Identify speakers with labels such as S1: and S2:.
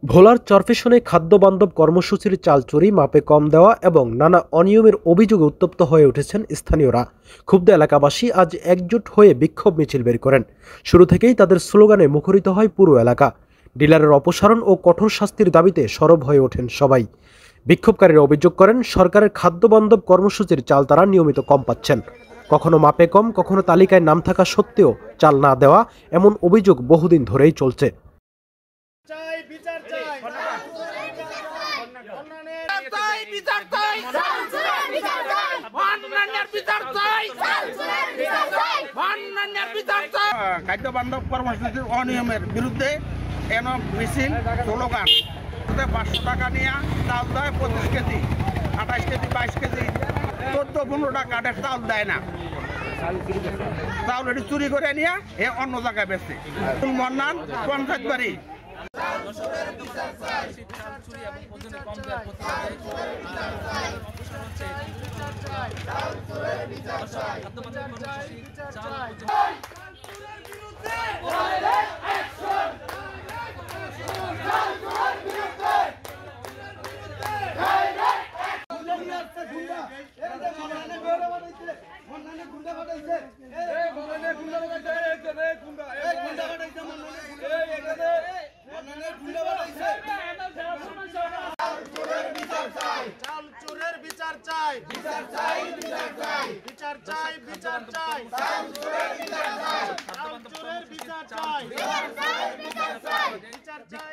S1: ভোলার চরফ্যাশনে খাদ্যবান্ধব কর্মসূচির চাল চুরি, মাপে কম দেওয়া এবং নানা অনিয়মের অভিযোগে উত্তপ্ত হয়ে উঠেছেন স্থানীয়রা। ক্ষুব্ধ এলাকাবাসী আজ একজোট হয়ে বিক্ষোভ মিছিল বের করেন। শুরু থেকেই তাদের স্লোগানে মুখরিত হয় পুরো এলাকা। ডিলারের অপসারণ ও কঠোর শাস্তির দাবিতে সরব হয়ে ওঠেন সবাই। বিক্ষোভকারীরা অভিযোগ করেন, সরকারের খাদ্যবান্ধব কর্মসূচির চাল তারা নিয়মিত কম পাচ্ছেন। কখনো মাপে কম, কখনো তালিকায় নাম থাকা সত্ত্বেও চাল না দেওয়া, এমন অভিযোগ বহুদিন ধরেই চলছে।
S2: খাদ্য বান্ধব কর্মসূচির অনিয়মের বিরুদ্ধে মিছিল স্লোগান। 500 টাকা নিয়ে চাল দেয় 25 কেজি, 28 কেজি, 22 কেজি, 14-15 কার্ডের চাল দেয় না। চাউল এটি চুরি করে নিয়ে অন্য জায়গায় বেচে। মন্নান পঞ্চায়েত বাড়ি।
S3: বিচার চাই।